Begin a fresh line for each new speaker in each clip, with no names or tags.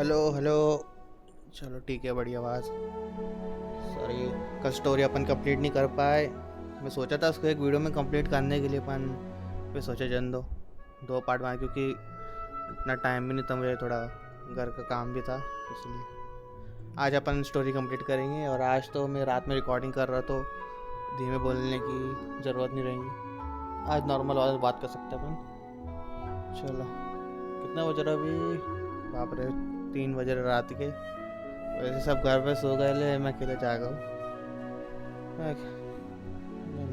Hello hello. चलो ठीक है, बढ़िया आवाज़। सॉरी, कल स्टोरी अपन कंप्लीट नहीं कर पाए। मैं सोचा था उसको एक वीडियो में कंप्लीट करने के लिए, अपन फिर सोचा जन दो पार्ट में, क्योंकि इतना टाइम भी नहीं था मुझे, थोड़ा घर का काम भी था, इसलिए आज अपन स्टोरी कंप्लीट करेंगे। और आज तो मैं रात में रिकॉर्डिंग कर रहा, तो धीमे बोलने की ज़रूरत नहीं रहेगी। आज नॉर्मल आवाज़ बात कर सकते हैं अपन। चलो, कितना बज रहा अभी? बाप रे, 3 बज रहे रात के। वैसे सब घर पे सो गए ले, मैं अकेले जागा हूँ।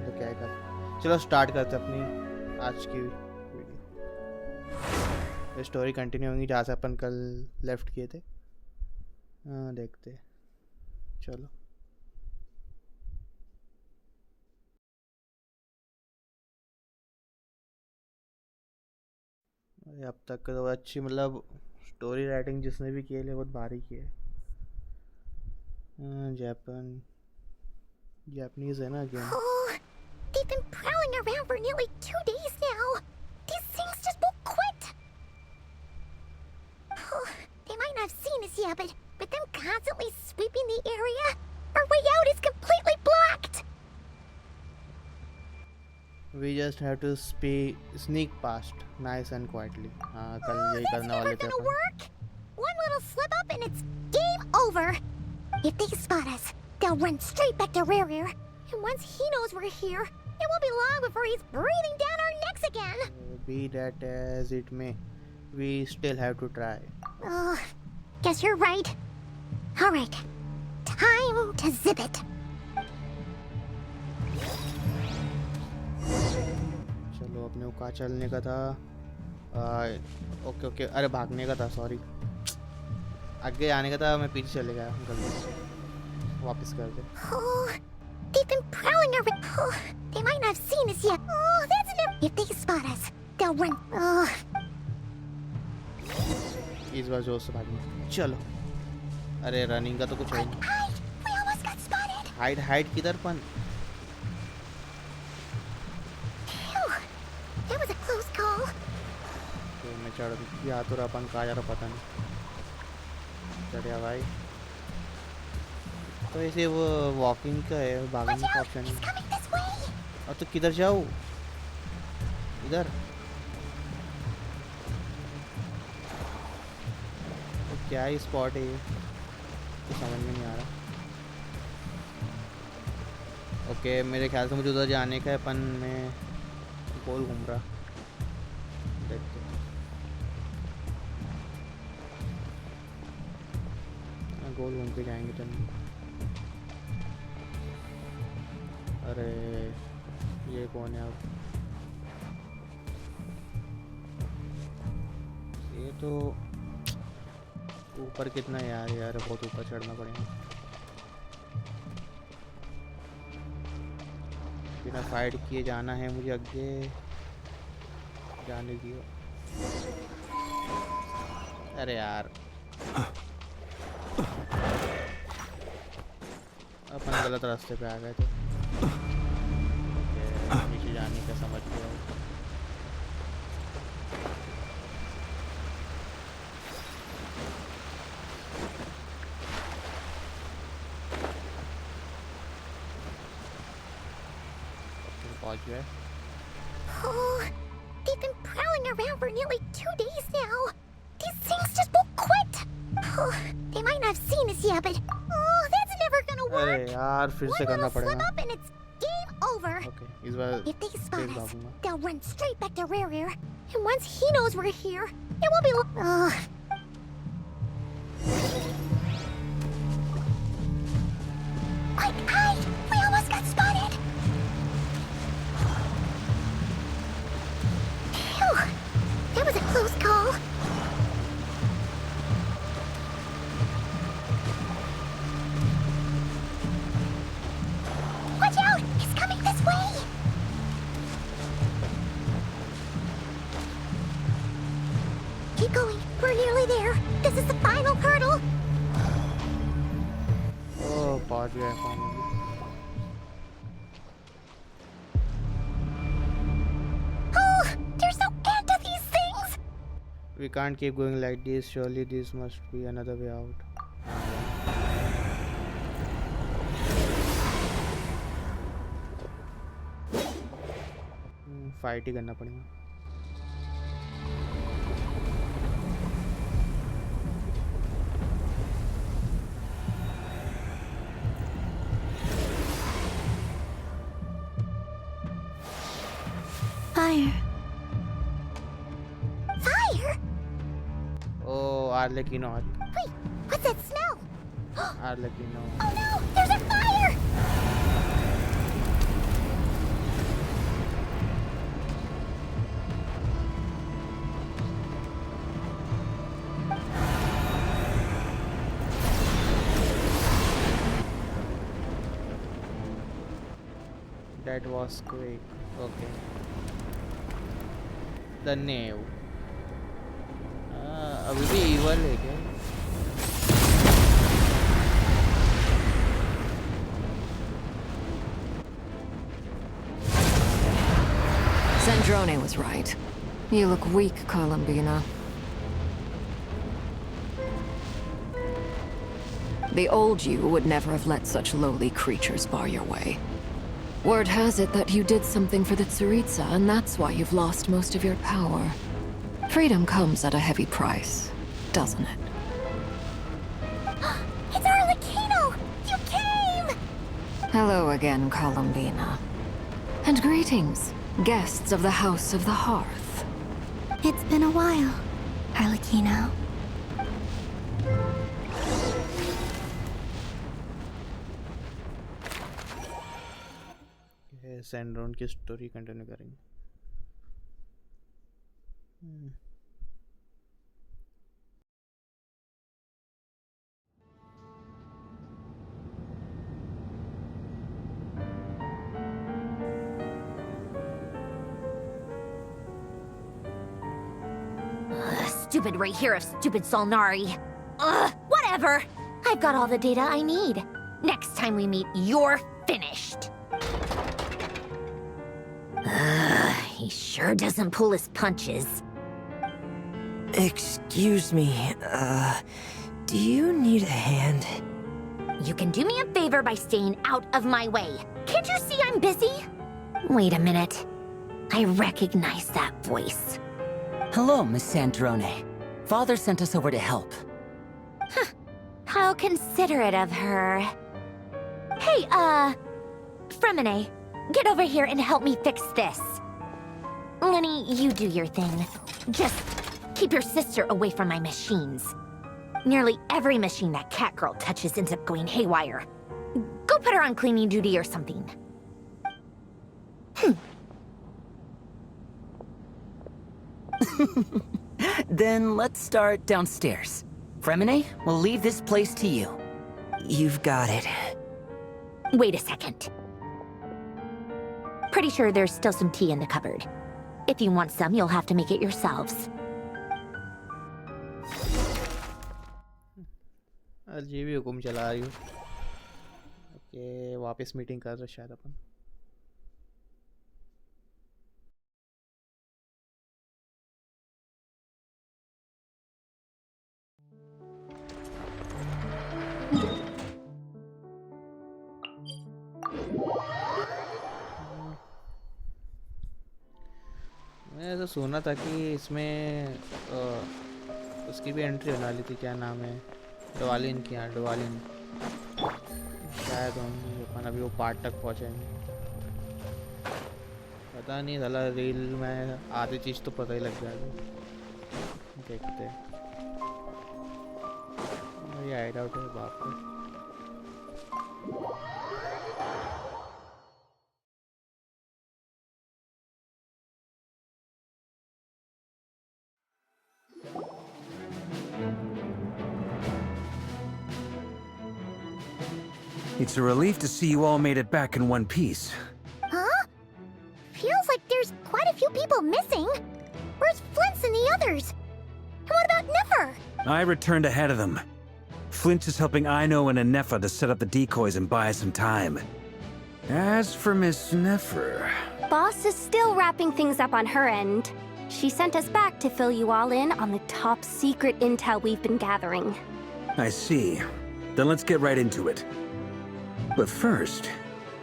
तो क्या कर, चलो स्टार्ट करते अपनी आज की वीडियो। स्टोरी कंटिन्यू होगी जहाँ से अपन कल लेफ्ट किए थे। हाँ, देखते, चलो। अब तक तो अच्छी, मतलब स्टोरी राइटिंग जिसने भी की है बहुत भारी की है। जापानीज है ना game.
Oh, they've been prowling around for nearly 2 days now. These things just won't quit. Oh, they might not have seen us yet, but with them constantly sweeping the area, our way out is completely blocked.
We just have to sneak past nice and quietly. हाँ, कल यही
That's
करने
never
वाले थे
gonna
upon.
work. One little slip up and it's game over. If they spot us, they'll run straight back to Rear. And once he knows we're here, it won't be long before he's breathing down our necks again.
Be that as it may, we still have to try.
Guess you're right. All right, time to zip it.
चलो, अपने को कहाँ चलने का था? Okay, अरे भागने का था, सॉरी। आगे आने का था, मैं पीछे चले गया गलती से। वापस कर दे।
Oh, they've been prowling around. Oh, they might not have seen us yet. Oh, that's enough. If they spot us, they'll run.
इस बार जोर से भागने। चलो। अरे रनिंग का तो कुछ है नहीं।
Hide! We almost got spotted.
Hide किधर पन?
Phew, that was a close call.
तो मैं चढ़ गया तो अपन कहाँ जा रहा पता नहीं। चढ़िया भाई। तो ऐसे वो वॉकिंग का है, भागने
Watch
का
out!
ऑप्शन
He's
है।
coming this way.
और तो किधर जाऊँ? इधर तो क्या ही स्पॉट है ये, तो समझ में नहीं आ रहा। ओके, मेरे ख्याल से मुझे उधर जाने का है, अपन में गोल घूम रहा। देखते गोल घूम के जाएंगे तो नहीं। अरे ये कौन है अब? ये तो ऊपर कितना है यार, बहुत ऊपर चढ़ना पड़ेगा। बिना फाइट किए जाना है मुझे, आगे जाने दियो। अरे यार, अपन गलत रास्ते पे आ गए थे। नीचे जाने का समझ गया। पहुंच गए।
Oh, they've been prowling around for nearly 2 days now. These things just won't quit. Oh, they might not have seen us yet, but that's never gonna work.
अरे यार, फिर से
One
करना
little slip
पड़ेगा।
up and it's game over.
Okay, इस बार
If they spot
Tej
us,
भागूंगा।
they'll run straight back to Rear. And once he knows we're here, it won't be long. Hide! We almost got spotted. Phew, that was a close call. Watch out! He's coming this way! Keep going. We're nearly there. This is the final hurdle.
ओह, पहुंच गए finally.
Oh, there's no end to these things.
We can't keep going like this. Surely this must be another way out. Fight ही करना पड़ेगा.
Fire. Fire?
Oh, Arlecchino.
Wait, what's that smell?
Arlecchino.
Oh no, there's a fire!
That was quick. Okay. The knave. अभी भी evil है क्या?
Sandrone was right. You look weak, Columbina. The old you would never have let such lowly creatures bar your way. Word has it that you did something for the Tsaritsa, and that's why you've lost most of your power. Freedom comes at a heavy price, doesn't it?
It's Arlecchino! You came!
Hello again, Columbina. And greetings, guests of the House of the Hearth.
It's been a while, Arlecchino.
सैंड्रोन की story continue करेंगे.
Stupid right here of stupid Solnari. Ugh, whatever. I've got all the data I need. Next time we meet, you're finished. He sure doesn't pull his punches.
Excuse me, do you need a hand?
You can do me a favor by staying out of my way. Can't you see I'm busy? Wait a minute. I recognize that voice.
Hello, Miss Sandrone. Father sent us over to help.
How considerate of her. Hey, Fremine, get over here and help me fix this. Lenny, you do your thing. Just keep your sister away from my machines. Nearly every machine that cat girl touches ends up going haywire. Go put her on cleaning duty or something.
Then let's start downstairs. Fremine, we'll leave this place to you. You've got it.
Wait a second. Pretty sure there's still some tea in the cupboard. If you want some, you'll have to make it yourselves.
अजीब ही हुक्म चला रही हूँ. Okay, वापस meeting कर रहे शायद अपन. मैंने तो सुना था कि इसमें उसकी भी एंट्री होने वाली थी. क्या नाम है? डवालिन की. हाँ, डवालिन शायद होंगी. अपन अभी वो पार्ट तक पहुँचे नहीं. पता नहीं साला रील में आधी चीज़ तो पता ही लग जाएगी. देखते हैं. ये हाइड आउट है बाप रे.
It's a relief to see you all made it back in one piece.
Huh? Feels like there's quite a few people missing. Where's Flint's and the others? And what about Nefer?
I returned ahead of them. Flint is helping Ino and Anefa to set up the decoys and buy some time. As for Miss Nefer...
Boss is still wrapping things up on her end. She sent us back to fill you all in on the top secret intel we've been gathering.
I see. Then let's get right into it. But first,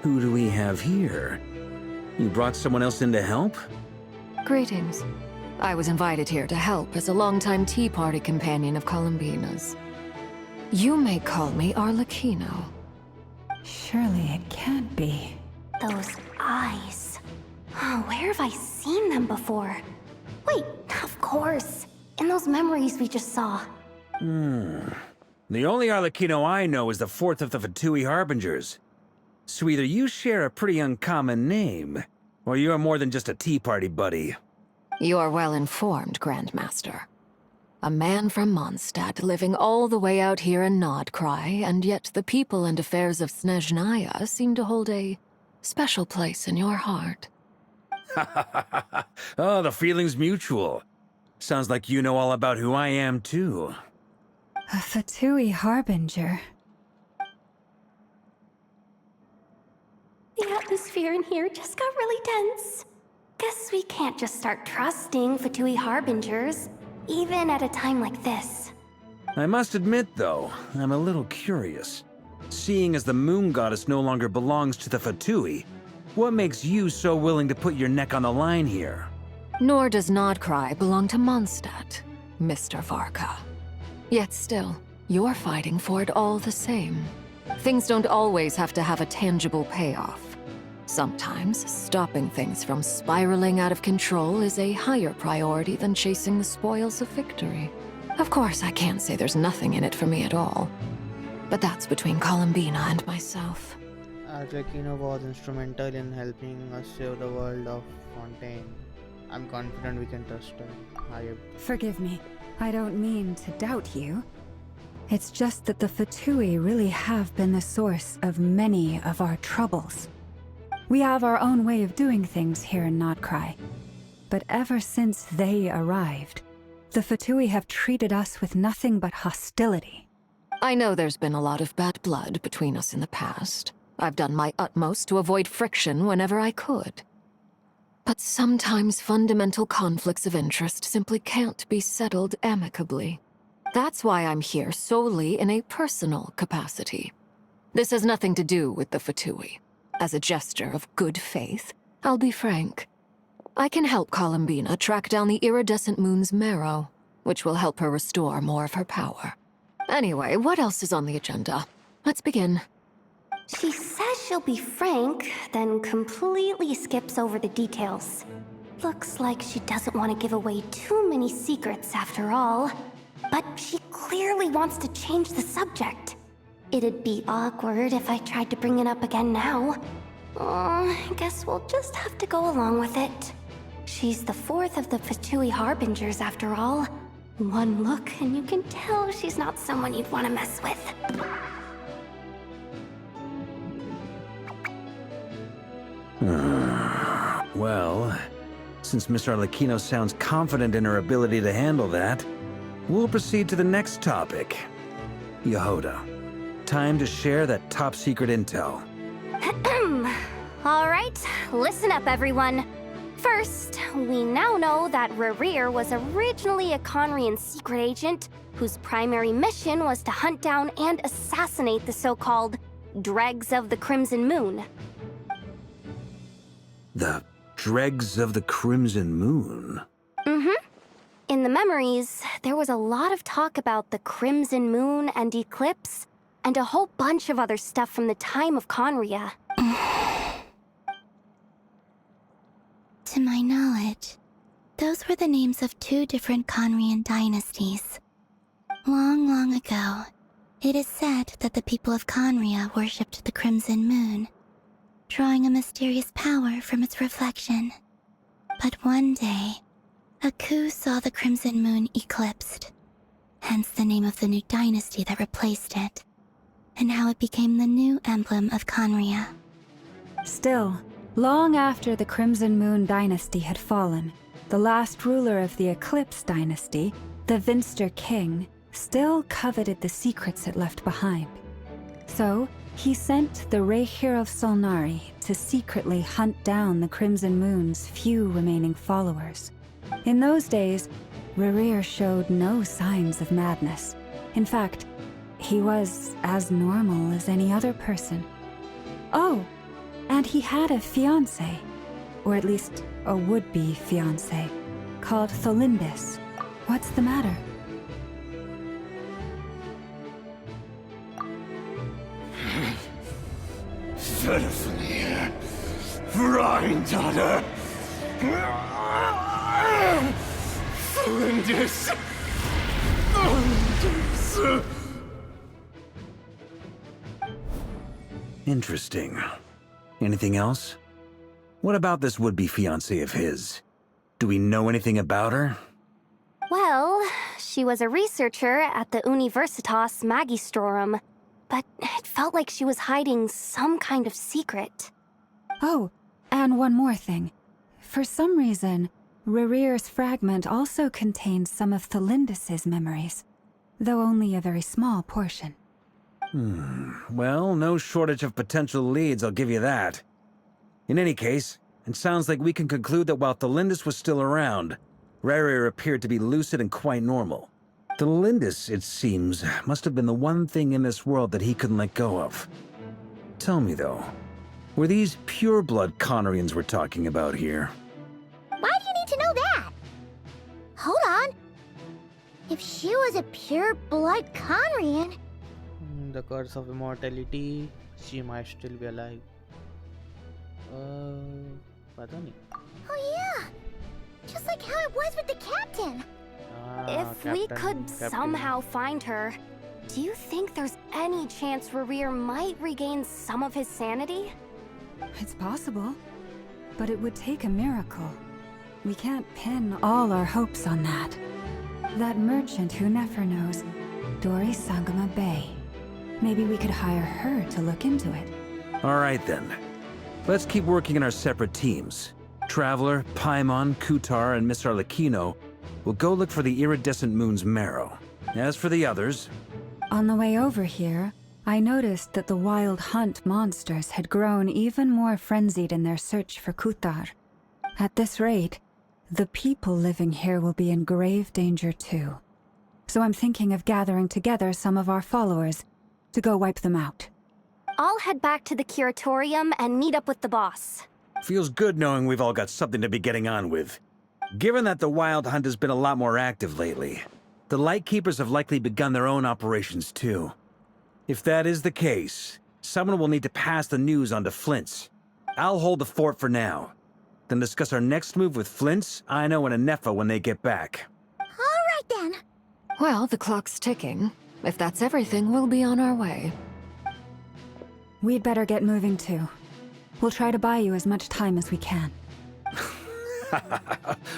who do we have here? You brought someone else in to help?
Greetings. I was invited here to help as a longtime Tea Party companion of Columbina's. You may call me Arlecchino.
Surely it can't be.
Those eyes. Oh, where have I seen them before? Wait, of course. In those memories we just saw.
The only Arlecchino I know is the fourth of the Fatui Harbingers. So either you share a pretty uncommon name, or you're more than just a Tea Party buddy.
You are well informed, Grandmaster. A man from Mondstadt living all the way out here in Nod-Krai, and yet the people and affairs of Snezhnaya seem to hold a special place in your heart.
Oh, the feeling's mutual. Sounds like you know all about who I am, too.
A Fatui Harbinger.
The atmosphere in here just got really tense. Guess we can't just start trusting Fatui Harbingers, even at a time like this.
I must admit, though, I'm a little curious. Seeing as the Moon Goddess no longer belongs to the Fatui, what makes you so willing to put your neck on the line here?
Nor does Nod-Krai belong to Mondstadt, Mr. Varka. Yet still, you're fighting for it all the same. Things don't always have to have a tangible payoff. Sometimes, stopping things from spiraling out of control is a higher priority than chasing the spoils of victory. Of course, I can't say there's nothing in it for me at all. But that's between Columbina and myself.
Arlecchino was instrumental in helping us save the world of Fontaine. I'm confident we can trust her.
Forgive me. I don't mean to doubt you. It's just that the Fatui really have been the source of many of our troubles. We have our own way of doing things here in Nod-Krai. But ever since they arrived, the Fatui have treated us with nothing but hostility.
I know there's been a lot of bad blood between us in the past. I've done my utmost to avoid friction whenever I could. But sometimes fundamental conflicts of interest simply can't be settled amicably. That's why I'm here solely in a personal capacity. This has nothing to do with the Fatui. As a gesture of good faith, I'll be frank. I can help Columbina track down the iridescent moon's marrow, which will help her restore more of her power. Anyway, what else is on the agenda? Let's begin.
She says she'll be frank, then completely skips over the details. Looks like she doesn't want to give away too many secrets after all. But she clearly wants to change the subject. It'd be awkward if I tried to bring it up again now. I guess we'll just have to go along with it. She's the fourth of the Fatui Harbingers after all. One look and you can tell she's not someone you'd want to mess with.
Well, since Miss Arlecchino sounds confident in her ability to handle that, we'll proceed to the next topic. Yehuda, time to share that top-secret intel.
All right, listen up, everyone. First, we now know that Rerir was originally a Conrian secret agent whose primary mission was to hunt down and assassinate the so-called Dregs of the Crimson Moon.
The Dregs of the Crimson Moon?
In the memories, there was a lot of talk about the Crimson Moon and Eclipse, and a whole bunch of other stuff from the time of Conria.
To my knowledge, those were the names of two different Conrian dynasties. Long, long ago, it is said that the people of Conria worshipped the Crimson Moon, drawing a mysterious power from its reflection. But one day, a coup saw the Crimson Moon eclipsed, hence the name of the new dynasty that replaced it, and how it became the new emblem of Conria.
Still, long after the Crimson Moon dynasty had fallen, the last ruler of the Eclipse dynasty, the Vinster King, still coveted the secrets it left behind. So, he sent the Rehir of Solnari to secretly hunt down the Crimson Moon's few remaining followers. In those days, Rerir showed no signs of madness. In fact, he was as normal as any other person. Oh, and he had a fiancé, or at least a would-be fiancé, called Tholindis. What's the matter?
Ferfnir, Rhindaughter, Flinders.
Interesting. Anything else? What about this would-be fiancé of his? Do we know anything about her?
Well, she was a researcher at the Universitas Magistrorum, but it felt like she was hiding some kind of secret.
Oh, and one more thing. For some reason, Rerir's fragment also contains some of Tholindis' memories, though only a very small portion.
Well, no shortage of potential leads, I'll give you that. In any case, it sounds like we can conclude that while Tholindis was still around, Rerir appeared to be lucid and quite normal. Tholindis, it seems, must have been the one thing in this world that he couldn't let go of. Tell me, though, were these pure-blood Conorians we're talking about here?
Why do you need to know that? Hold on. If she was a pure-blood Conrian,
The curse of immortality, she might still be alive. पता नहीं.
oh yeah, just like how it was with the captain.
If we could somehow find her, do you think there's any chance Rerir might regain some of his sanity?
It's possible, but it would take a miracle. We can't pin all our hopes on that. That merchant who Nefer knows, Dori Sangama Bay. Maybe we could hire her to look into it.
All right, then. Let's keep working in our separate teams. Traveler, Paimon, Kutar, and Miss Arlecchino will go look for the iridescent moon's marrow. As for the others...
On the way over here, I noticed that the wild hunt monsters had grown even more frenzied in their search for Kutar. At this rate, the people living here will be in grave danger too. So I'm thinking of gathering together some of our followers to go wipe them out.
I'll head back to the curatorium and meet up with the boss.
Feels good knowing we've all got something to be getting on with. Given that the Wild Hunt has been a lot more active lately, the Lightkeepers have likely begun their own operations too. If that is the case, someone will need to pass the news on to Flint's. I'll hold the fort for now, then discuss our next move with Flint's, Aino, and Anefa when they get back.
All right then.
Well, the clock's ticking. If that's everything, we'll be on our way.
We'd better get moving too. We'll try to buy you as much time as we can.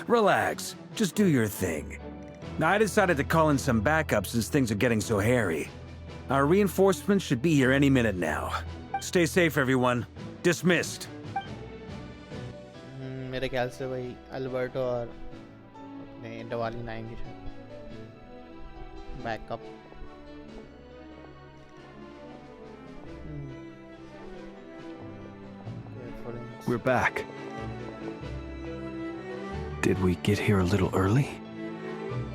Relax. Just do your thing. I decided to call in some backup since things are getting so hairy. Our reinforcements should be here any minute now. Stay safe, everyone. Dismissed.
मेरे ख्याल से वही Alberto और अपने डवालिन आएंगे शायद. Backup.
We're back. Did we get here a little early?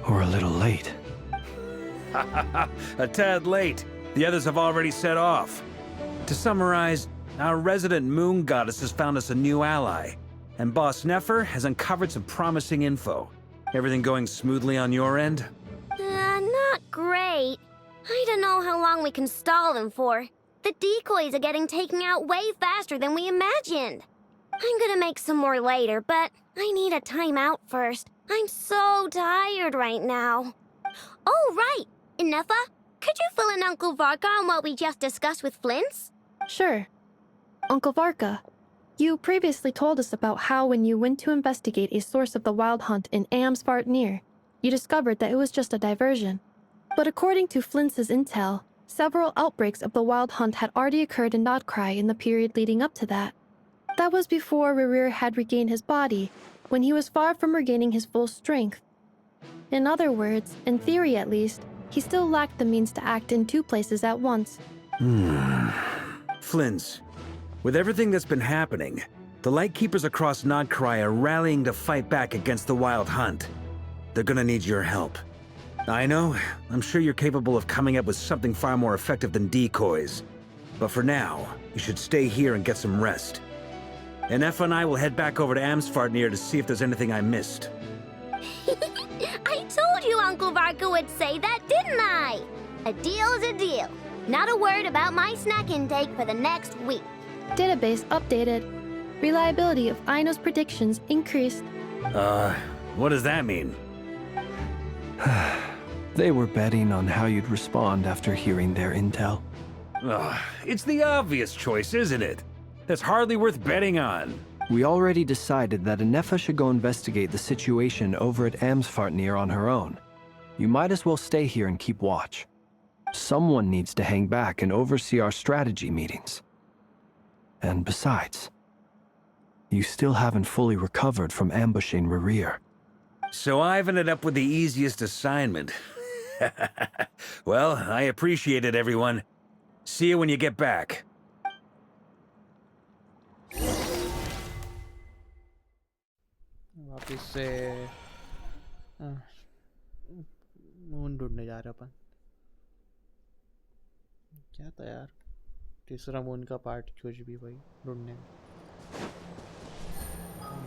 Or a little late?
A tad late. The others have already set off. To summarize, our resident moon goddess has found us a new ally, and Boss Nefer has uncovered some promising info. Everything going smoothly on your end?
Not great. I don't know how long we can stall them for. The decoys are getting taken out way faster than we imagined. I'm gonna make some more later, but I need a timeout first. I'm so tired right now. Oh, right! Inefa, could you fill in Uncle Varka on what we just discussed with Flint's?
Sure. Uncle Varka, you previously told us about how when you went to investigate a source of the wild hunt in Amsvartnir, you discovered that it was just a diversion. But according to Flint's intel, several outbreaks of the wild hunt had already occurred in Nod-Krai in the period leading up to that. That was before Rerir had regained his body, when he was far from regaining his full strength. In other words, in theory at least, he still lacked the means to act in two places at once.
Flint's, with everything that's been happening, The Lightkeepers across Nod-Krai are rallying to fight back against the Wild Hunt. They're gonna need your help. I know, I'm sure you're capable of coming up with something far more effective than decoys. But for now, you should stay here and get some rest. And Effa and I will head back over to Amsfartnir to see if there's anything I missed.
I told you Uncle Varka would say that, didn't I? A deal's a deal. Not a word about my snack intake for the next week.
Database updated. Reliability of Aino's predictions increased.
What does that mean?
They were betting on how you'd respond after hearing their intel.
It's the obvious choice, isn't it? That's hardly worth betting on.
We already decided that Anefa should go investigate the situation over at Amsfartnir on her own. You might as well stay here and keep watch. Someone needs to hang back and oversee our strategy meetings. And besides, you still haven't fully recovered from ambushing Rerir.
So I've ended up with the easiest assignment. Well, I appreciate it, everyone. See you when you get back.
वापिस से moon ढूंढने जा रहे अपन. क्या था यार, तीसरा moon का पार्ट कुछ भी भाई ढूंढने में.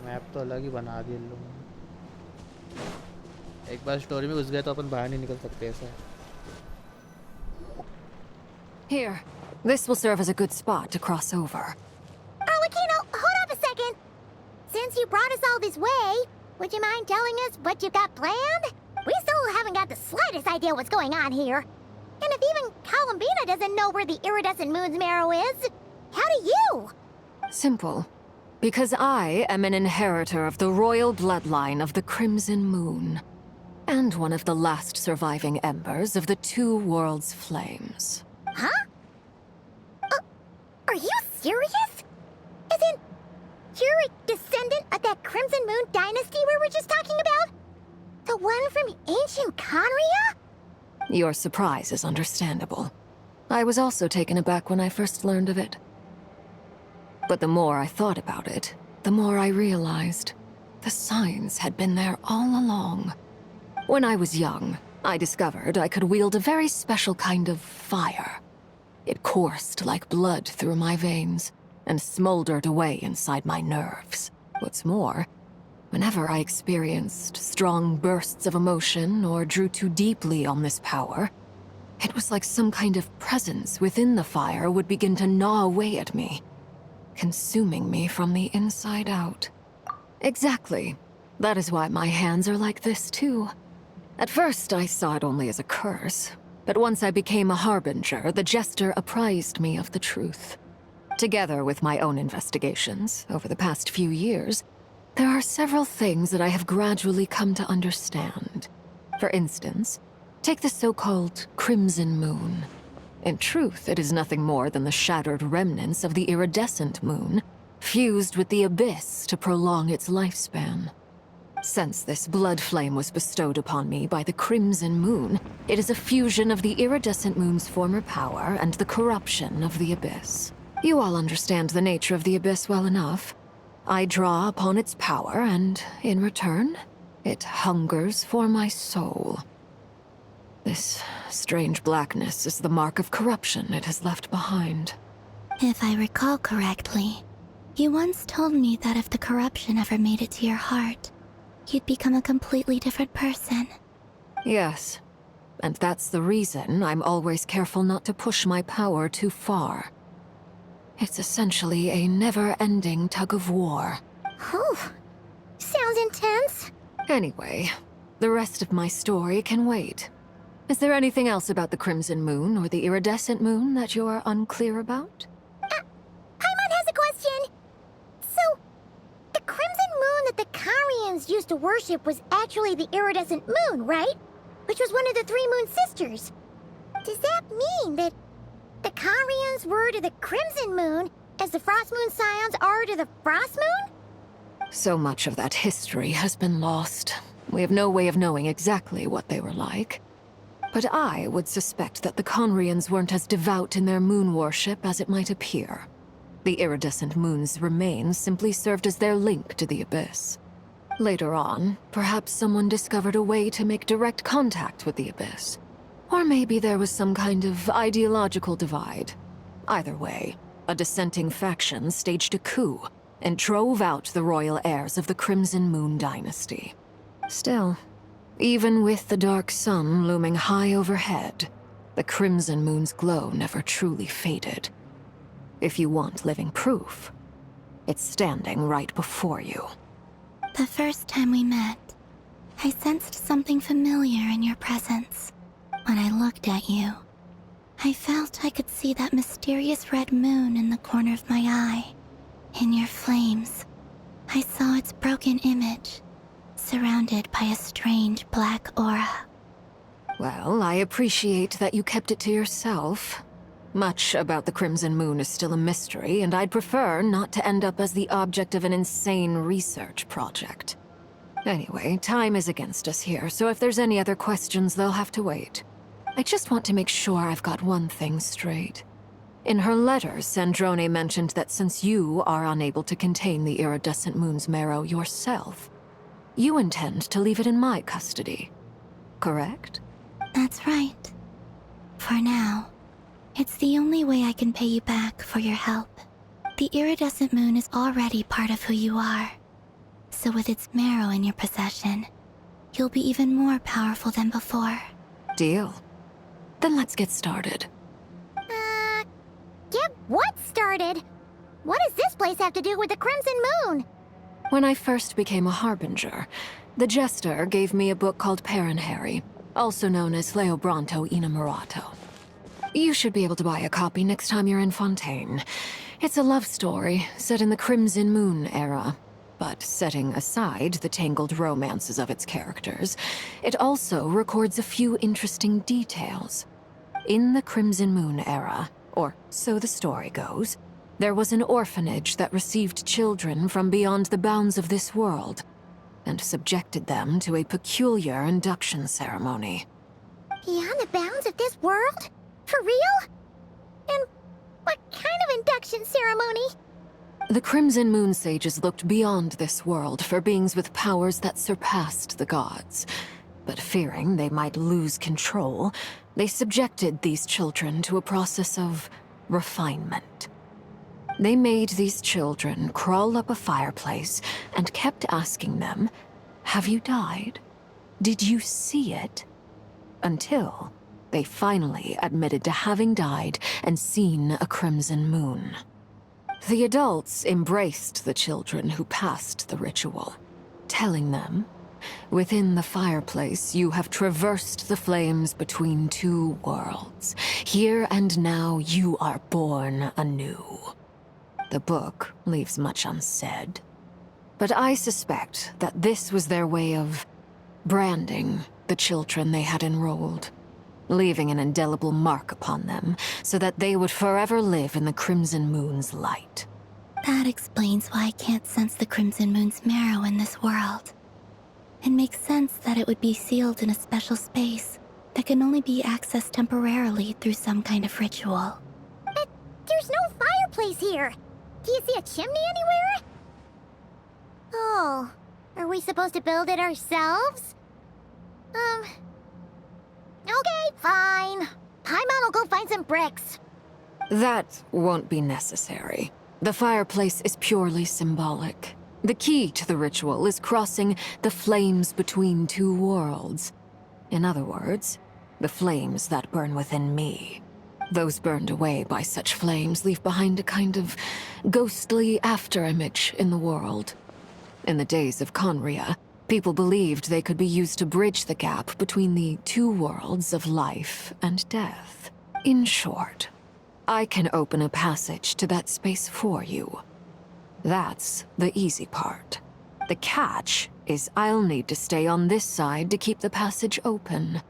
मैप तो अलग ही बना दिया इन लोगों ने. एक बार स्टोरी में घुस गए तो अपन बाहर नहीं निकल सकते ऐसा.
Here, this will serve as a good spot to cross over.
Arlecchino, hold up a second. Since you brought us all this way, would you mind telling us what you've got planned? We still haven't got the slightest idea what's going on here. And if even Columbina doesn't know where the iridescent moon's marrow is, how do you?
Simple. Because I am an inheritor of the royal bloodline of the Crimson Moon. And one of the last surviving embers of the Two Worlds' flames.
Huh? Are you serious? Isn't you're a descendant of that Crimson Moon dynasty we were just talking about? The one from ancient Conria?
Your surprise is understandable. I was also taken aback when I first learned of it. But the more I thought about it, the more I realized the signs had been there all along. When I was young, I discovered I could wield a very special kind of fire. It coursed like blood through my veins and smoldered away inside my nerves. What's more, whenever I experienced strong bursts of emotion or drew too deeply on this power, it was like some kind of presence within the fire would begin to gnaw away at me, consuming me from the inside out. Exactly. That is why my hands are like this too. At first, I saw it only as a curse, but once I became a harbinger, the jester apprised me of the truth. Together with my own investigations over the past few years, there are several things that I have gradually come to understand. For instance, take the so-called Crimson Moon. In truth, it is nothing more than the shattered remnants of the iridescent moon, fused with the abyss to prolong its lifespan. Since this blood flame was bestowed upon me by the Crimson Moon, it is a fusion of the iridescent moon's former power and the corruption of the abyss. You all understand the nature of the abyss well enough. I draw upon its power, and in return, it hungers for my soul. This strange blackness is the mark of corruption it has left behind.
If I recall correctly, you once told me that if the corruption ever made it to your heart, you'd become a completely different person.
Yes, and that's the reason I'm always careful not to push my power too far. It's essentially a never-ending tug-of-war.
Whew. Sounds intense.
Anyway, the rest of my story can wait. Is there anything else about the Crimson Moon or the Iridescent Moon that you're unclear about?
Paimon has a question. So, the Crimson Moon that the Carians used to worship was actually the Iridescent Moon, right? Which was one of the three Moon Sisters. Does that mean that the Carians were to the Crimson Moon as the Frost Moon Scions are to the Frost Moon?
So much of that history has been lost. We have no way of knowing exactly what they were like. But I would suspect that the Conrians weren't as devout in their moon worship as it might appear. The iridescent moon's remains simply served as their link to the Abyss. Later on, perhaps someone discovered a way to make direct contact with the Abyss. Or maybe there was some kind of ideological divide. Either way, a dissenting faction staged a coup and drove out the royal heirs of the Crimson Moon dynasty. Still, even with the dark sun looming high overhead, the Crimson Moon's glow never truly faded. If you want living proof, it's standing right before you.
The first time we met, I sensed something familiar in your presence. When I looked at you, I felt I could see that mysterious red moon in the corner of my eye. In your flames, I saw its broken image, surrounded by a strange black aura.
Well, I appreciate that you kept it to yourself. Much about the Crimson Moon is still a mystery, and I'd prefer not to end up as the object of an insane research project. Anyway, time is against us here, so if there's any other questions, they'll have to wait. I just want to make sure I've got one thing straight. In her letter, Sandrone mentioned that since you are unable to contain the iridescent moon's marrow yourself, you intend to leave it in my custody. Correct?
That's right. For now, it's the only way I can pay you back for your help. The iridescent moon is already part of who you are. So with its marrow in your possession, you'll be even more powerful than before.
Deal. Then let's get started.
Get what started? What does this place have to do with the Crimson Moon?
When I first became a Harbinger, the Jester gave me a book called Paranhari, also known as Leobranto Innamorato. You should be able to buy a copy next time you're in Fontaine. It's a love story set in the Crimson Moon era. But setting aside the tangled romances of its characters, it also records a few interesting details. In the Crimson Moon era, or so the story goes, there was an orphanage that received children from beyond the bounds of this world, and subjected them to a peculiar induction ceremony.
Beyond the bounds of this world? For real? And what kind of induction ceremony?
The Crimson Moon sages looked beyond this world for beings with powers that surpassed the gods. But fearing they might lose control, they subjected these children to a process of refinement. They made these children crawl up a fireplace and kept asking them, "Have you died? Did you see it?" Until they finally admitted to having died and seen a crimson moon. The adults embraced the children who passed the ritual, telling them, "Within the fireplace, you have traversed the flames between two worlds. Here and now, you are born anew." The book leaves much unsaid, but I suspect that this was their way of branding the children they had enrolled, leaving an indelible mark upon them so that they would forever live in the Crimson Moon's light.
That explains why I can't sense the Crimson Moon's marrow in this world. It makes sense that it would be sealed in a special space that can only be accessed temporarily through some kind of ritual.
But there's no fireplace here. Do you see a chimney anywhere? Oh, are we supposed to build it ourselves? Okay, fine. Paimon will go find some bricks.
That won't be necessary. The fireplace is purely symbolic. The key to the ritual is crossing the flames between two worlds. In other words, the flames that burn within me. Those burned away by such flames leave behind a kind of ghostly afterimage in the world. In the days of Conria, people believed they could be used to bridge the gap between the two worlds of life and death. In short, I can open a passage to that space for you. That's the easy part. The catch is I'll need to stay on this side to keep the passage open,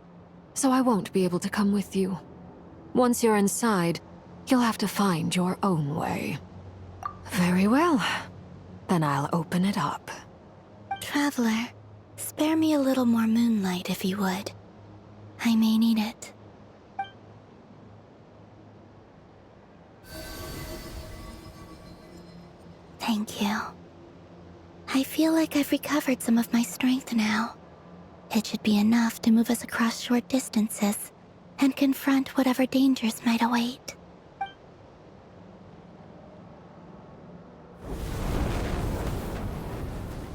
so I won't be able to come with you. Once you're inside, you'll have to find your own way. Very well. Then I'll open it up.
Traveler, spare me a little more moonlight if you would. I may need it. Thank you. I feel like I've recovered some of my strength now. It should be enough to move us across short distances and confront whatever dangers might await.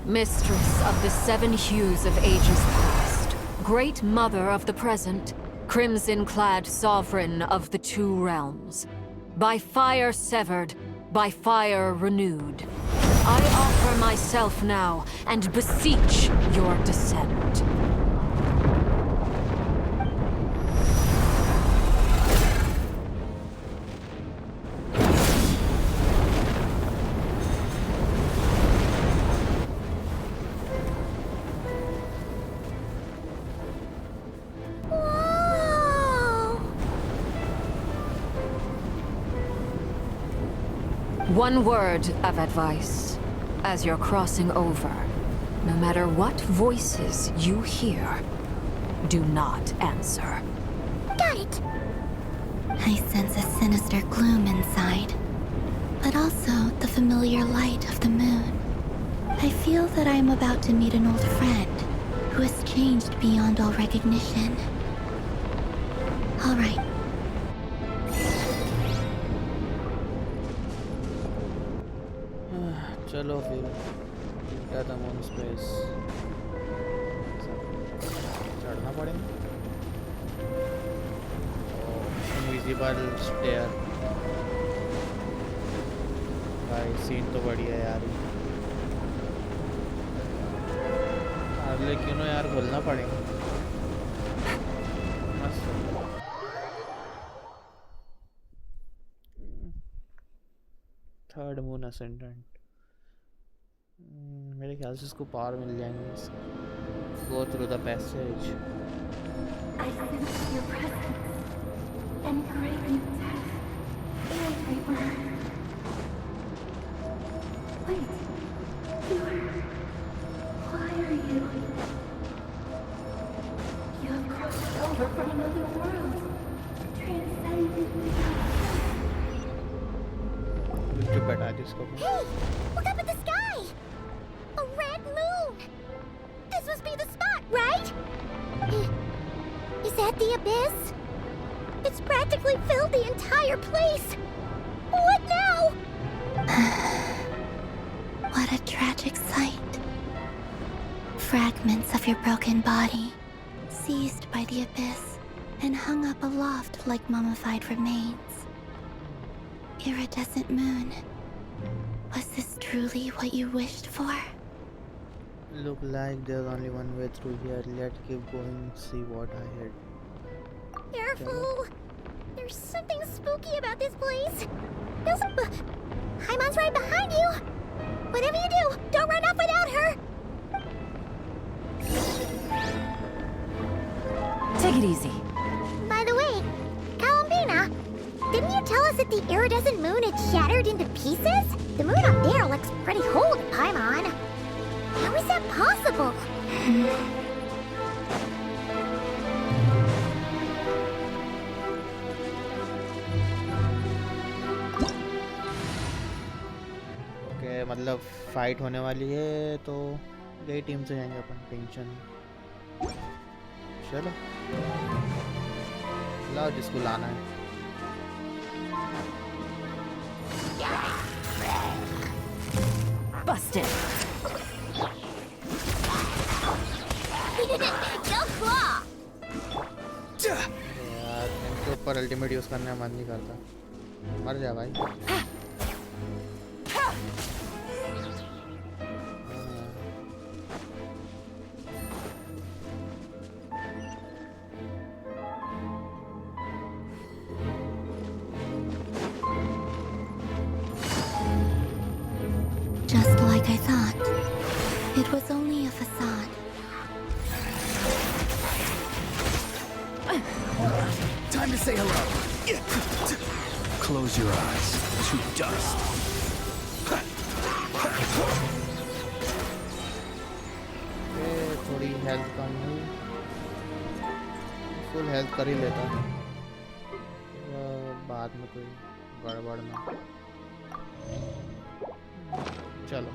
Mistress of the seven hues of ages past, great mother of the present, crimson-clad sovereign of the two realms, by fire severed, by fire renewed, I offer myself now and beseech your descent. One word of advice. As you're crossing over, no matter what voices you hear, do not answer.
Got it.
I sense a sinister gloom inside, but also the familiar light of the moon. I feel that I am about to meet an old friend who has changed beyond all recognition. All right.
चलो फिर क्या था moon space चढ़ना पड़ेगा invisible stair भाई scene तो बढ़िया है यार लेकिन यार बोलना पड़ेगा मस्त थर्ड मून असेंडेंट मेरे ख्याल से इसको पावर मिल जाएंगे go through the passage
I sense your presence and craving death everywhere. Wait, why are you? You have crossed over from another world, transcended
जो बैठा दी इसको
Hey, look up at the sky! A red moon! This must be the spot, right? Is that the abyss? It's practically filled the entire place! What now?
What a tragic sight. Fragments of your broken body, seized by the abyss and hung up aloft like mummified remains. Iridescent moon. Was this truly what you wished for?
Look like there's only one way through here. Let's keep going, see what I had.
Careful! There's something spooky about this place. There's a... Paimon's right behind you! Whatever you do, don't run off without her!
Take it easy.
By the way, Columbina, didn't you tell us that the iridescent moon had shattered into pieces? The moon up there looks pretty whole to Paimon. How is that possible?
Okay मतलब fight होने वाली है तो यही team से जाएंगे अपन tension चलो लाओ जिसको लाना है
Busted.
No claw!
यार इनके ऊपर अल्टीमेट यूज करने का मन नहीं करता मर जा भाई
Just like I thought. It was only a facade.
Time to say hello. Close your eyes to dust.
थोड़ी हेल्थ कम हुई फुल हेल्थ कर ही लेता बाद में कोई गड़बड़ ना चलो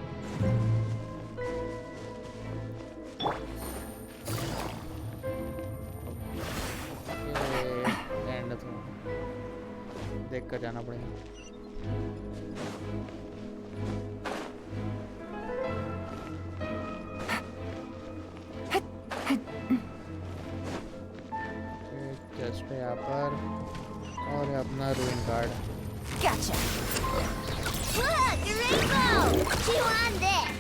एंड तो देख कर जाना पड़ेगा। जस्ट है यहाँ पर और है अपना room card.
Gotcha. Look, a rainbow! Chew on this.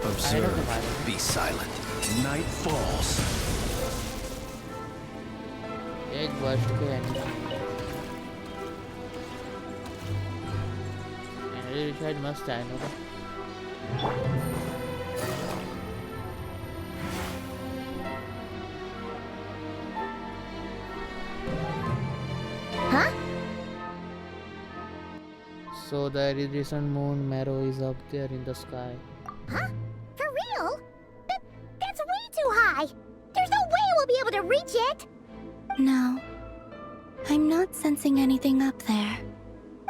Observe. Be silent. Night falls.
एक वर्ष के एनिमल शायद मस्त है ना।
Huh?
So the iridescent moon Marrow is up there in the sky.
Huh? For real? That's way too high! There's no way we'll be able to reach it!
No. I'm not sensing anything up there.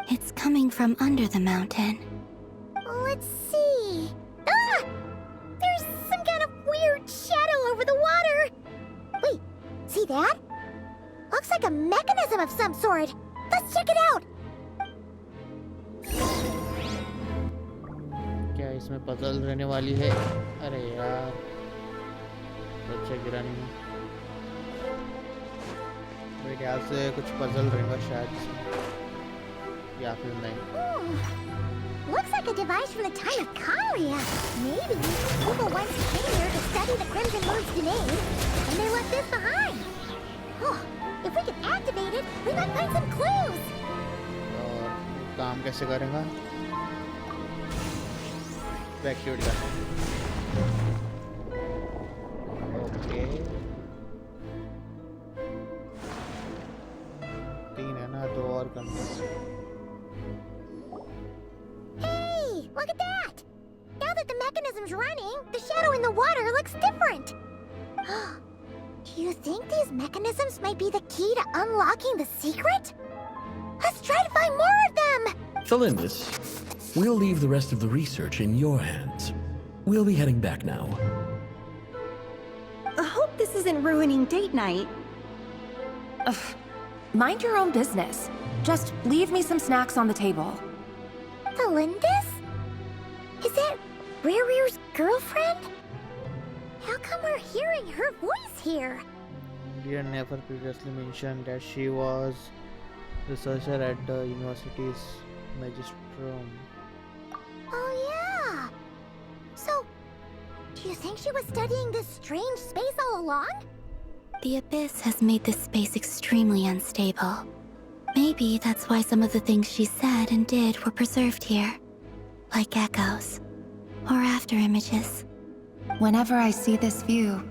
It's coming from under the mountain.
Let's see. Ah! There's some kind of weird shadow over the water! Wait, see that? Looks like a mechanism of some sort. Let's check it out!
क्या इसमें puzzle रहने वाली है? अरे यार अच्छा गिरा नहीं। मेरे ख्याल से कुछ पजल रहेगा शायद इसमें। या फिर नहीं।
Looks like a device from the time of Karia. Maybe people once came here to study the Crimson Moon's domain, and they left this behind. Oh, if we can activate it, we might find some clues.
और काम कैसे करेगा? Activate कर। Okay 3 है ना, 2 और करना।
Hey, look at that! Now that the mechanism's running, the shadow in the water looks different. Do you think these mechanisms might be the key to unlocking the secret? Let's try to find more of them!
Felindis, we'll leave the rest of the research in your hands. We'll be heading back now.
I hope this isn't ruining date night.
Ugh. Mind your own business. Just leave me some snacks on the table.
Felindis? Is that Rear's girlfriend? How come we're hearing her voice here?
India never previously mentioned that she was researcher at the university's magistrum.
Oh yeah! So, do you think she was studying this strange space all along?
The Abyss has made this space extremely unstable. Maybe that's why some of the things she said and did were preserved here. Like echoes. Or after images.
Whenever I see this view,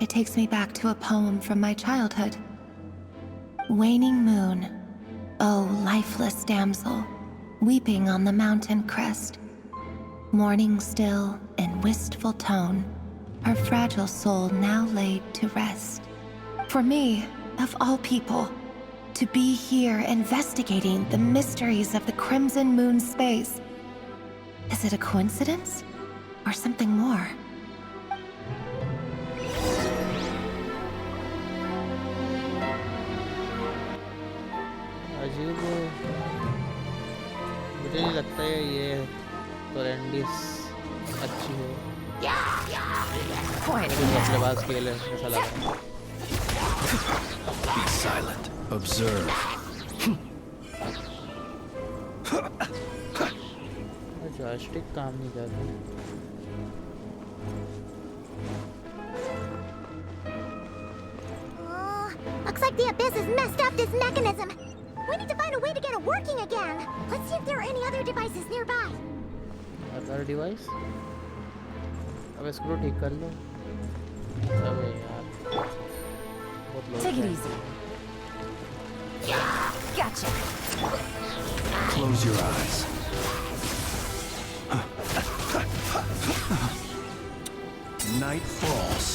it takes me back to a poem from my childhood. Waning moon, oh lifeless damsel, weeping on the mountain crest. Mourning still in wistful tone, her fragile soul now laid to rest. For me, of all people, to be here investigating the mysteries of the Crimson Moon space. Is it a coincidence? Or something more?
अजीब, मुझे नहीं लगता है ये टोरेंडिस अच्छी है। बल्लेबाज खेल है ऐसा लग रहा है।
Be silent. Observe.
जॉयस्टिक काम नहीं कर रही।
Looks like the Abyss has messed up this mechanism. We need to find a way to get it working again. Let's see if there are any other devices nearby.
Other device? अब इसको ठीक कर लो। अबे यार बहुत लोग
Take it
हैं।
easy. Gotcha.
Close your eyes. Night falls.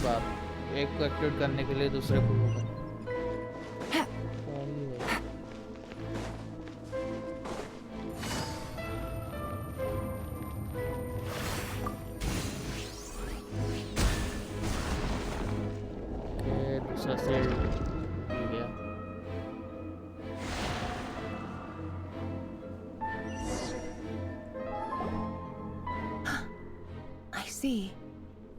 बाप, एक को एक्टिवेट करने के लिए दूसरे को होगा। दूसरा से मिल गया।
I see.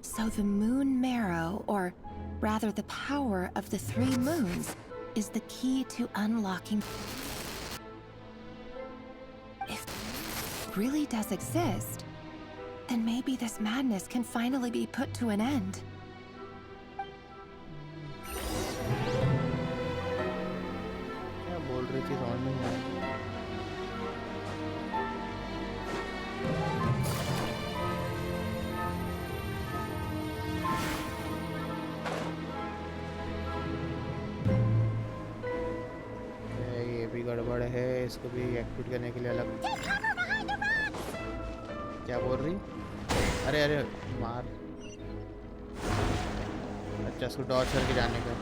So the moon marrow, or rather the power of the 3 moons, is the key to unlocking. If it really does exist, then maybe this madness can finally be put to an end.
क्या बोल रही थी समझ में नहीं आया। ये भी गड़बड़ है, इसको भी एक्टिवेट करने के लिए अलग। क्या बोल रही? अरे अरे मार। अच्छा इसको डॉज करके जाने का।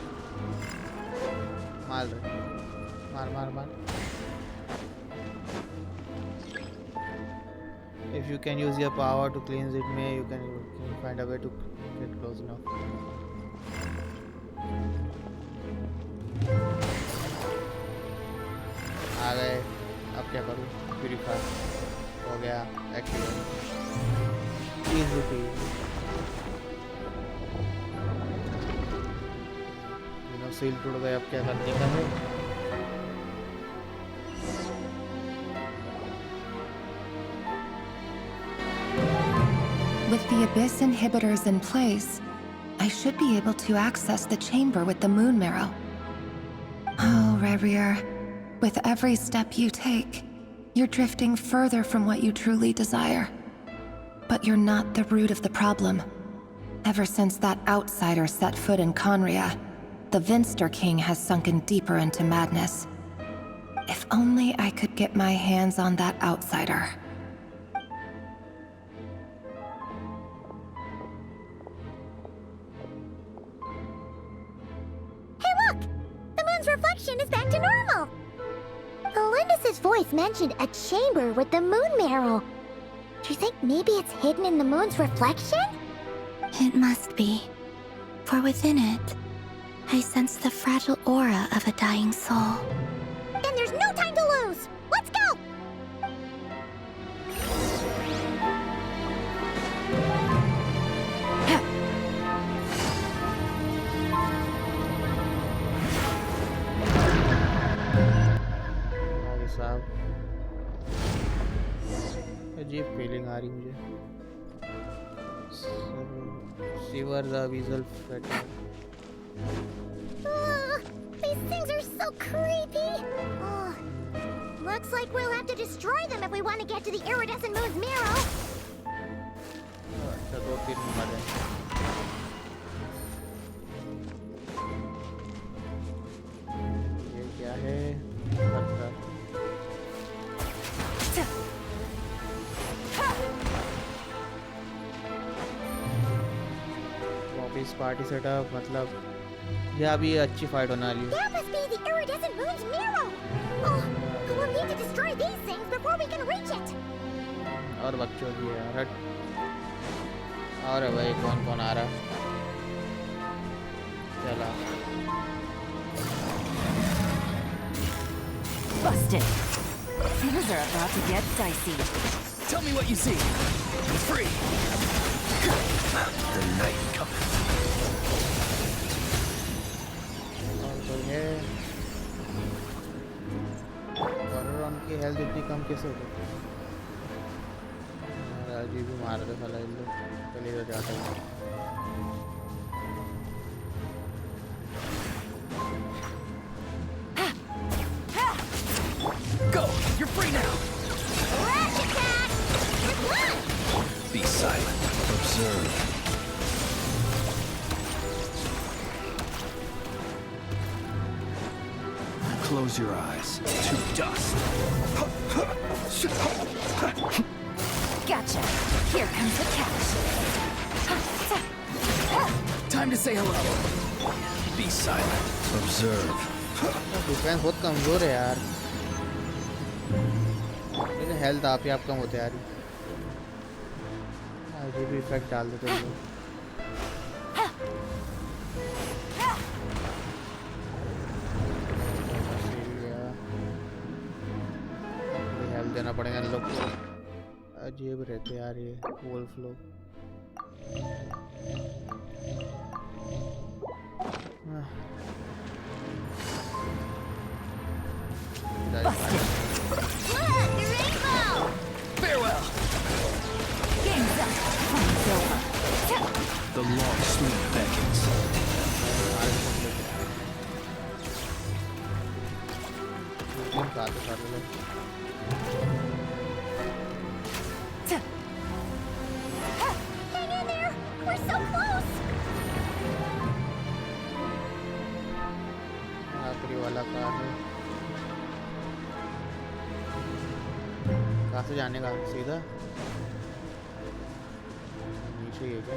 मार रहे, मार मार मार। If you can use your power to cleanse it, may you can find a way to get close enough. आ गए, अब क्या करूँ? प्यूरिफाई हो गया एक्टिवेट। easy सील टूट गए, अब क्या करने का है?
With the Abyss inhibitors in place, I should be able to access the chamber with the moon marrow. Oh, Rerir, with every step you take, you're drifting further from what you truly desire. But you're not the root of the problem. Ever since that outsider set foot in Conria, the Vinster King has sunken deeper into madness. If only I could get my hands on that outsider.
Hey look! The moon's reflection is back to normal! Elendis' voice mentioned a chamber with the moon marrow. Do you think maybe it's hidden in the moon's reflection?
It must be. For within it, I sense the fragile aura of a dying soul.
Then there's no time to lose! Let's go!
भाई साहब, अजीब feeling आ रही मुझे। Shiver the weasel fetter.
These things are so creepy! Looks like we'll have to destroy them if we want to get to the iridescent moon's marrow.
अच्छा 2-3 number है। ये क्या है? पत्थर। वापिस पार्टी सेटअप, मतलब यह अभी अच्छी फाइट होने वाली है।
That must be the iridescent moon's marrow. Oh, we'll need to destroy these things before we can reach it.
और बच्चों की है, हट। और भाई कौन कौन आ रहा? चला।
Busted. Things are about to get dicey.
Tell me what you see. It's free. The night cometh.
और कोई है? और उनकी हेल्थ इतनी कम कैसे हो गई? राजी भी मार दे साला इन लोग। चलिए तो जाता है।
Go! You're free now!
Rush attack! With what?
Be silent. Observe.
Close your eyes.
To dust.
Gotcha. Here comes the catch.
Time to say hello. Be silent. Observe.
Defence बहुत कमजोर है यार. मेरे हेल्थ आप ही आप कम होते यार. ये भी इफेक्ट डाल देते हैं. हेल्थ देना पड़ेगा इन लोग को. अजीब रहते यार ये वुल्फ लोग.
Farewell.
Game's up. Fine's over.
The long sleep beckons.
Hang in there! We're so close!
आखिरी वाला कार है. कहाँ से जाने का? सीधा नीचे ही है क्या?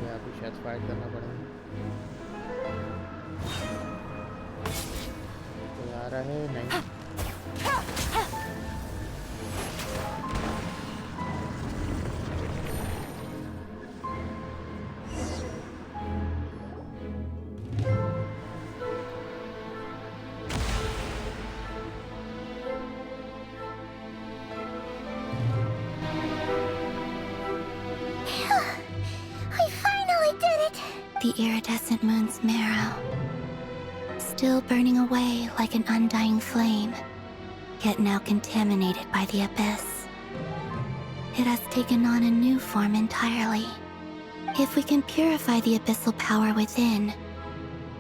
यहाँ पे शायद फाइट करना पड़ेगा. कोई आ रहा है? नहीं.
We finally did it!
The iridescent moon's marrow, still burning away like an undying flame, yet now contaminated by the abyss. It has taken on a new form entirely. If we can purify the abyssal power within,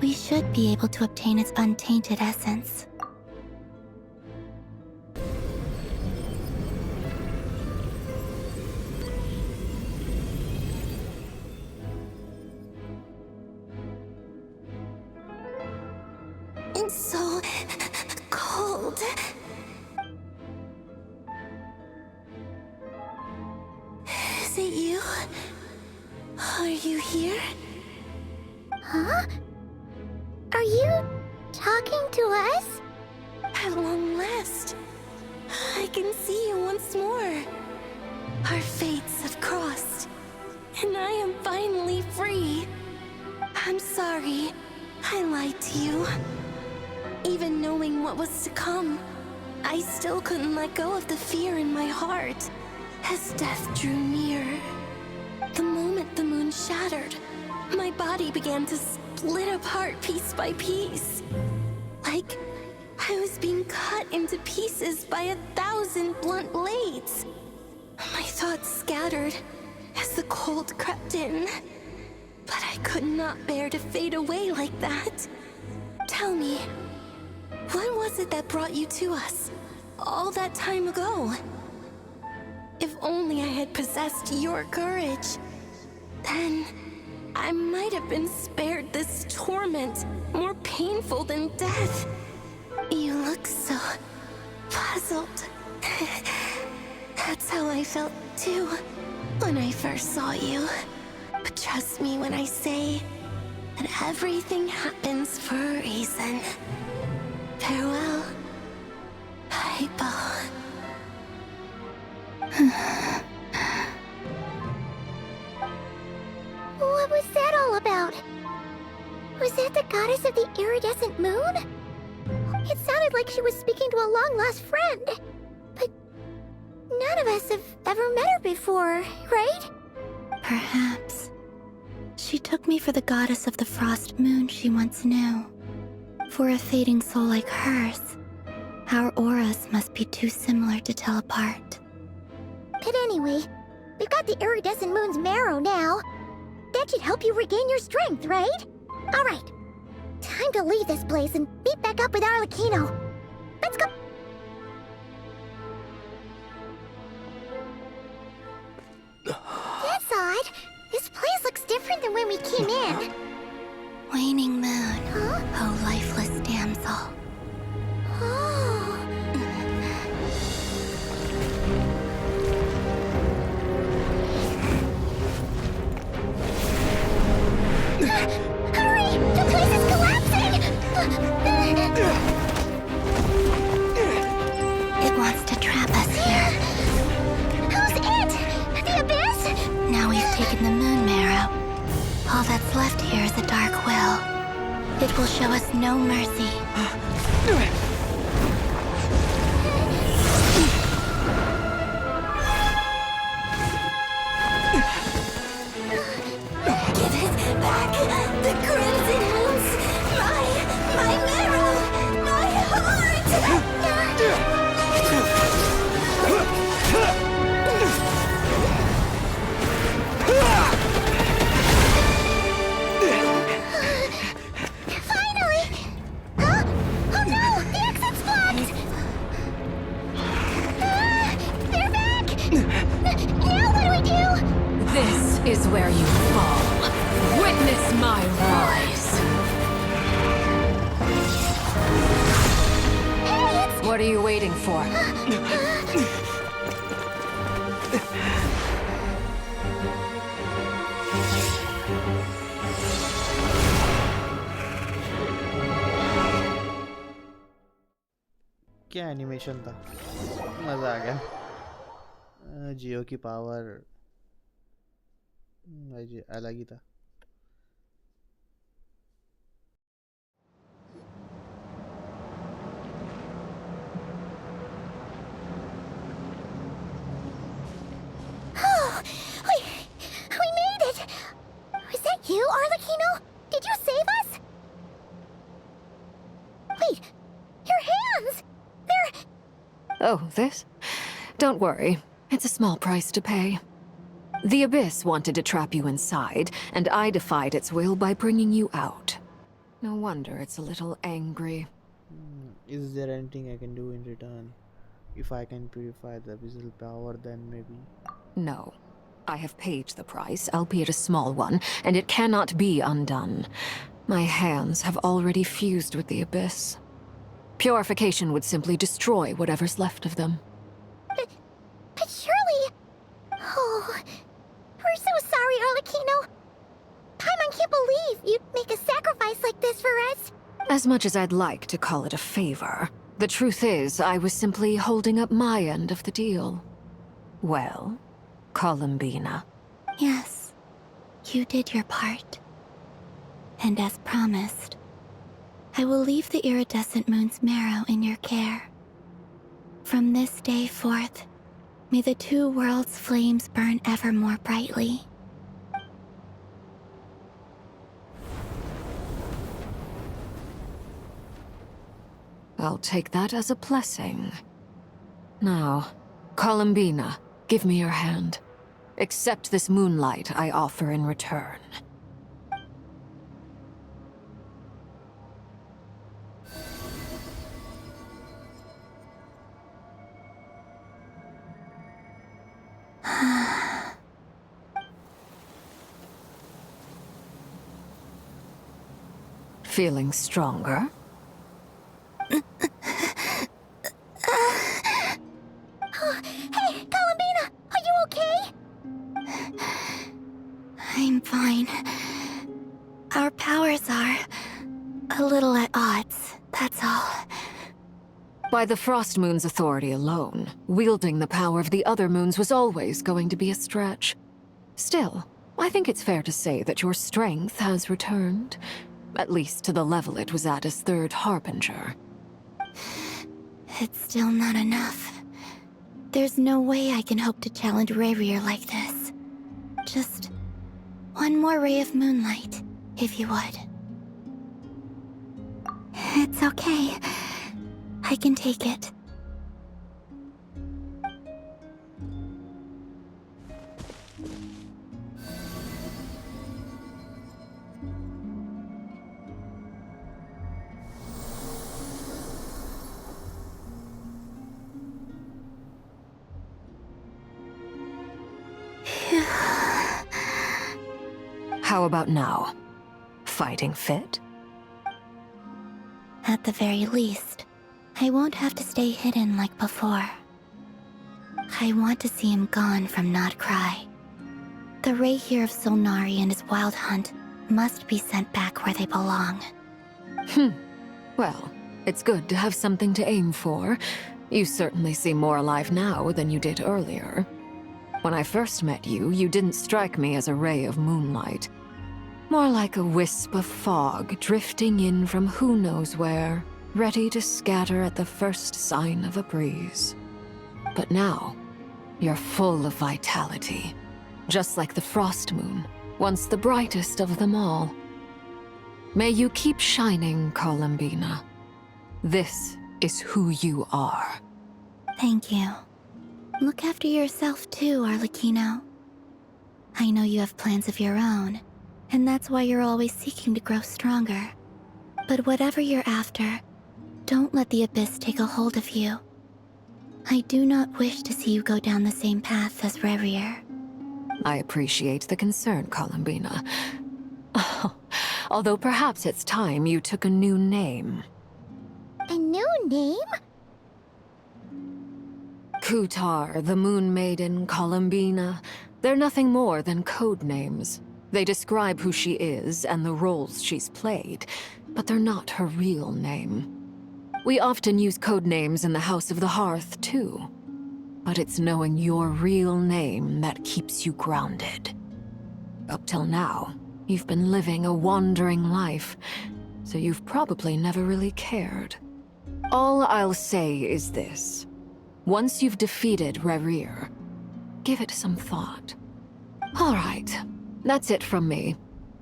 we should be able to obtain its untainted essence. It's so cold. Is it you? Are you here?
Huh? Are you talking to us?
At long last, I can see you once more. Our fates have crossed, and I am finally free. I'm sorry, I lied to you. Even knowing what was to come, I still couldn't let go of the fear in my heart as death drew near. The moment the moon shattered, my body began to split apart piece by piece. Like I was being cut into pieces by 1,000 blunt blades. My thoughts scattered as the cold crept in. But I could not bear to fade away like that. Tell me, what was it that brought you to us all that time ago? If only I had possessed your courage, then I might have been spared this torment more painful than death. You look so puzzled. That's how I felt too when I first saw you. But trust me when I say that everything happens for a reason. Farewell, Hypo.
What was that all about? Was that the goddess of the iridescent moon? It sounded like she was speaking to a long-lost friend. But none of us have ever met her before, right?
Perhaps. She took me for the goddess of the frost moon she once knew. For a fading soul like hers, our auras must be too similar to tell apart.
But anyway, we've got the iridescent moon's marrow now. That should help you regain your strength, right? Alright, time to leave this place and meet back up with Arlecchino. Let's go! That's odd. This place looks different than when we came in.
Waning moon,
Huh?
oh lifeless damsel.
Oh.
is left here is a dark will. It will show us no mercy. Give it back! The crimson moons! My marrow! My heart! Finally! Huh? Oh no! The exit's blocked! They're back! Now what do we do?
This is where you fall. Witness my rise.
Hey, it's...
What are you waiting for?
क्या animation था, मज़ा आ गया। जियो की power अलग ही था।
Oh, we made it! Was that you, Arlecchino? Did you save us? Wait, your hands! They're...
Oh, this? Don't worry. It's a small price to pay. The Abyss wanted to trap you inside, and I defied its will by bringing you out. No wonder it's a little angry.
Is there anything I can do in return? If I can purify the abyssal power, then maybe...
No. I have paid the price, albeit a small one, and it cannot be undone. My hands have already fused with the Abyss. Purification would simply destroy whatever's left of them.
But surely... Oh... We're so sorry, Arlecchino. Paimon can't believe you'd make a sacrifice like this for us.
As much as I'd like to call it a favor, the truth is I was simply holding up my end of the deal. Well, Columbina.
Yes, you did your part. And as promised, I will leave the iridescent moon's marrow in your care. From this day forth, may the two worlds' flames burn ever more brightly.
I'll take that as a blessing. Now, Columbina, give me your hand. Accept this moonlight I offer in return. Feeling stronger?
Hey, Columbina, are you okay?
I'm fine. Our powers are a little at odds, that's all.
By the Frost Moon's authority alone, wielding the power of the other moons was always going to be a stretch. Still, I think it's fair to say that your strength has returned. At least to the level it was at as Third Harbinger.
It's still not enough. There's no way I can hope to challenge Rayrir like this. Just one more ray of moonlight, if you would. It's okay. I can take it.
How about now? Fighting fit?
At the very least, I won't have to stay hidden like before. I want to see him gone from Nod-Krai. The Ray here of Solnari and his wild hunt must be sent back where they belong.
Well, it's good to have something to aim for. You certainly seem more alive now than you did earlier. When I first met you, you didn't strike me as a ray of moonlight. More like a wisp of fog drifting in from who knows where, ready to scatter at the first sign of a breeze. But now, you're full of vitality, just like the frost moon, once the brightest of them all. May you keep shining, Columbina. This is who you are.
Thank you. Look after yourself too, Arlecchino. I know you have plans of your own, and that's why you're always seeking to grow stronger. But whatever you're after, don't let the Abyss take a hold of you. I do not wish to see you go down the same path as Revier.
I appreciate the concern, Columbina. Although perhaps it's time you took a new name.
A new name?
Kutar, the Moon Maiden, Columbina. They're nothing more than code names. They describe who she is and the roles she's played, but they're not her real name. We often use code names in the House of the Hearth, too. But it's knowing your real name that keeps you grounded. Up till now, you've been living a wandering life, so you've probably never really cared. All I'll say is this. Once you've defeated Revier, give it some thought. All right, that's it from me.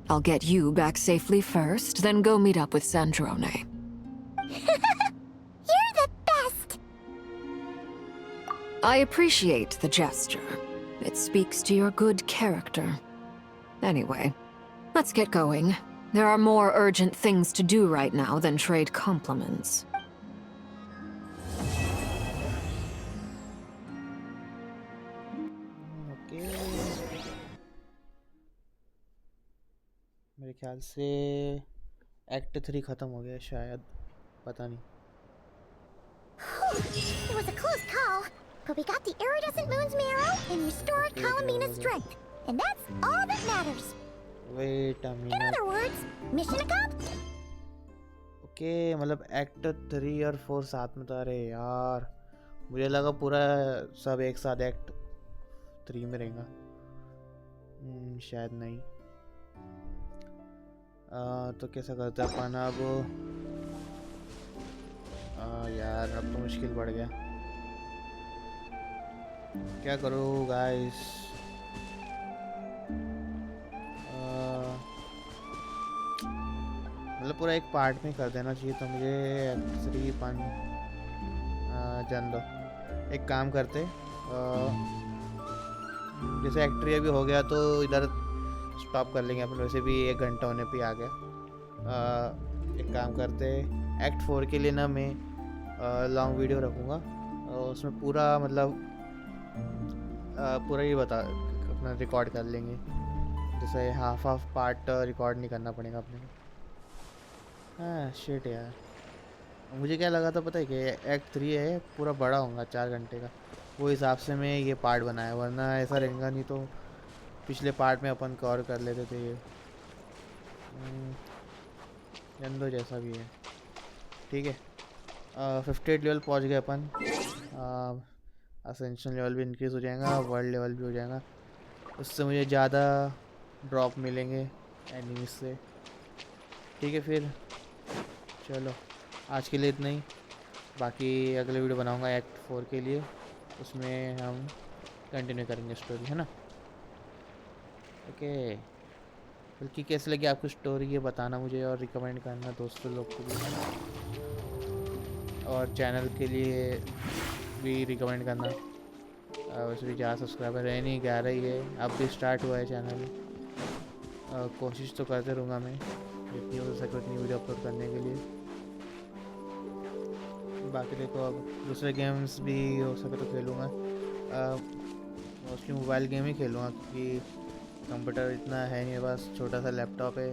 I'll get you back safely first, then go meet up with Sandrone.
You're the best!
I appreciate the gesture. It speaks to your good character. Anyway, let's get going. There are more urgent things to do right now than trade compliments.
Okay मेरे ख्याल से act 3 ख़त्म हो गया शायद, पता नहीं.
It was a close call, but we got the iridescent moon's marrow and restored Columbina's strength, and that's all that matters.
Wait a
In
minute.
other words, mission accomplished.
Okay मतलब act 3 और 4 साथ में था. अरे यार मुझे लगा पूरा सब एक साथ एक्ट 3 में रहेगा. शायद नहीं. तो कैसा करते हैं अपन अब. यार अब तो मुश्किल बढ़ गया. क्या करूँ गाइस. मतलब पूरा एक पार्ट में कर देना चाहिए. तो मुझे एक्ट 3 जान दो. एक काम करते जैसे एक्ट 3 अभी हो गया तो इधर स्टॉप कर लेंगे अपन. वैसे भी 1 घंटा होने पे आ गया. एक काम करते एक्ट 4 के लिए ना मैं लॉन्ग वीडियो रखूँगा. उसमें पूरा मतलब पूरा ही बता अपना रिकॉर्ड कर लेंगे. जैसे हाफ पार्ट रिकॉर्ड नहीं करना पड़ेगा अपने को. हाँ शिट यार. मुझे क्या लगा था पता है कि एक्ट 3 है पूरा बड़ा होगा 4 घंटे का. वो हिसाब से मैं ये पार्ट बनाया, वरना ऐसा रहेगा नहीं तो पिछले पार्ट में अपन कवर कर लेते थे ये. दो जैसा भी है ठीक है. 58 लेवल पहुंच गए अपन. असेंशन लेवल भी इंक्रीज़ हो जाएगा, वर्ल्ड लेवल भी हो जाएगा. उससे मुझे ज़्यादा ड्रॉप मिलेंगे एनिमीज से. ठीक है फिर चलो आज के लिए इतना ही. बाकी अगले वीडियो बनाऊंगा एक्ट 4 के लिए. उसमें हम कंटिन्यू करेंगे स्टोरी, है ना. ओके. बल्कि कैसे लगी आपको स्टोरी ये बताना मुझे, और रिकमेंड करना दोस्तों लोग को भी, और चैनल के लिए भी रिकमेंड करना. वैसे भी ज़्यादा सब्सक्राइबर है नहीं, 11 ही है. अब भी स्टार्ट हुआ है चैनल. कोशिश तो करते रहूँगा मैं जितनी हो सके उतनी वीडियो अपलोड करने के लिए. बाकी देखो अब दूसरे गेम्स भी हो सके तो खेलूँगा. मोस्टली मोबाइल गेम ही खेलूँगा क्योंकि कंप्यूटर इतना है नहीं मेरे पास. छोटा सा लैपटॉप है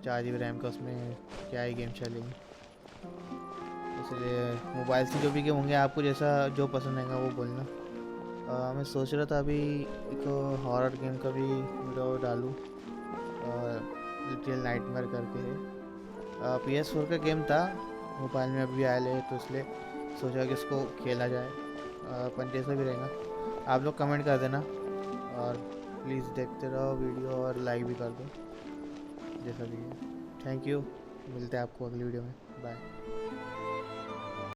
4 GB रैम का, उसमें क्या ही गेम चलेंगे. इसलिए मोबाइल से जो भी गेम होंगे आपको जैसा जो पसंद आएगा वो बोलना. मैं सोच रहा था अभी एक हॉरर गेम का भी वीडियो डालूँ. लिटिल नाइटमेयर करके है. PS4 का गेम था, मोबाइल में अभी आया है तो इसलिए सोचा कि इसको खेला जाए. अपन जैसा भी रहेगा आप लोग कमेंट कर देना, और प्लीज़ देखते रहो वीडियो और लाइक भी कर दो जैसा भी है। थैंक यू, मिलते हैं आपको अगली वीडियो में। बाय।